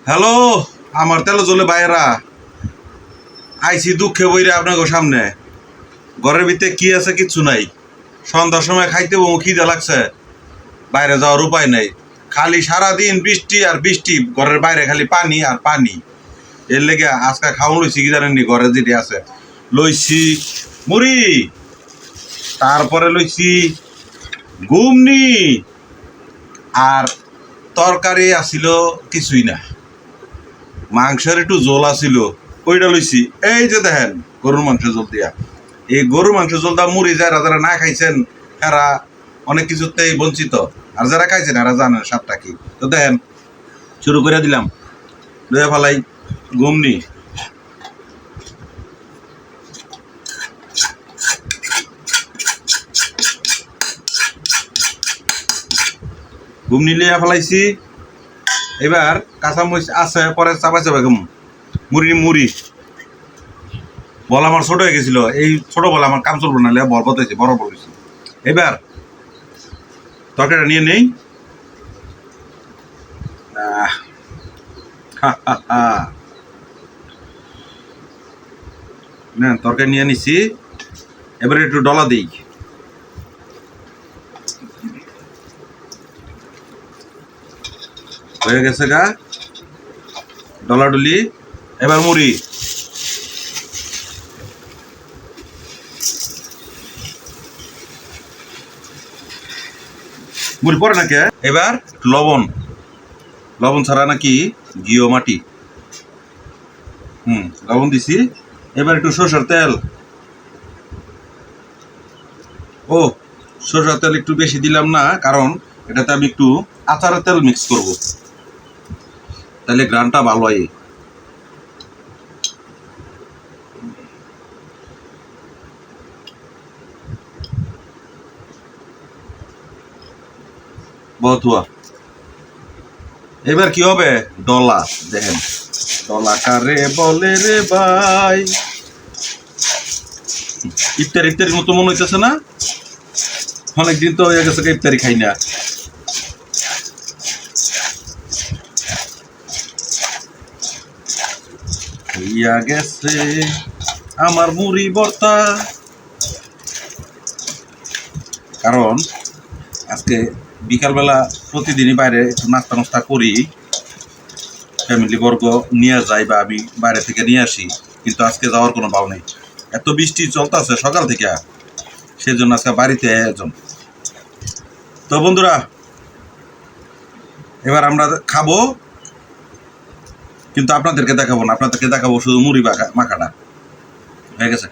Hello, আমার তেলো জলে বাইরা আইসি দুঃখে বইরে আপনাকে সামনে। ঘরের ভিতরে কি আছে কিচ্ছু নাই। সন্ধ্যার সময় খাইতে বউ খিদে লাগছে, বাইরে যাওয়ার উপায় নাই। খালি সারাদিন বৃষ্টি আর বৃষ্টি, ঘরের বাইরে খালি পানি আর পানি। এর লেগে আজকে খাওয়া লইছি কি জানেননি, ঘরে যেটি আছে লইছি মুড়ি, তারপরে লইছি ঘুমনি, আর তরকারি আসিল কিছুই না। মাংসের একটু জোল আসিল, ওইটা লইছি। এই যে দেখেন গরুর মাংস জল দিয়া, এই গরুর মাংস জলটা মুড়ি যারা যারা না খাইছেন এরা অনেক কিছুতেই বঞ্চিত, আর যারা খাইছেন এরা জানেন স্বাদটা কি। তো দেখেন শুরু করে দিলাম, লইয়া ফেলাই ঘুমনি। ঘুমনি লইয়া ফেলাইছি। এবার কাঁচামরিচ আছে, পরে চাপা চাপা ঘুম মুড়ি মুড়ি। বল আমার ছোট হয়ে গেছিল, এই ছোট বলে আমার কাম চলবো না, বল বতাইছে বড় বলেছি। এবার তরকারিটা নিয়ে নেই। না তরকারি নিয়ে নিছি, এবারে একটু ডলা দিই। হয়ে গেছে গা ডলাডলি। এবার মুড়ি, মুড়ি পরে নাকি। এবার লবণ, লবণ ছাড়া নাকি ঘিও মাটি। লবণ দিছি। এবার একটু সরষের তেল। ও, সরষের তেল একটু বেশি দিলাম না, কারণ এটাতে আমি একটু আচারের তেল মিক্স করব, তাহলে গ্রানটা ভালো হয়। বহুত হুয়া। এবার কি হবে, ডলা। দেখেন ডলা কারে বলে রে ভাই। ইফতার ইফতারির মতো মনে হইতেছে না? অনেকদিন তো হয়ে গেছে ইফতারি খাই না। হইয়া গেছে আমার মুড়ি ভর্তা। কারণ আজকে বিকালবেলা প্রতিদিনই বাইরে একটু নাস্তা নাস্তা করি, ফ্যামিলি বর্গ নিয়ে যাই বা আমি বাইরে থেকে নিয়ে আসি, কিন্তু আজকে যাওয়ার কোনো ভাব নেই। এত বৃষ্টি চলতেছে সকাল থেকে, সেজন্য আজকে বাড়িতে আয়োজন। তো বন্ধুরা, এবার আমরা খাবো, কিন্তু আপনাদেরকে দেখাবো না, আপনাদেরকে দেখাবো শুধু মুড়ি মাখাটা। হয়ে গেছে,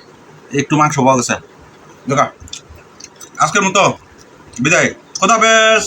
একটু মাংস পাওয়া গেছে। দেখা আজকের মতো বিদায়, খোদা হাফেজ।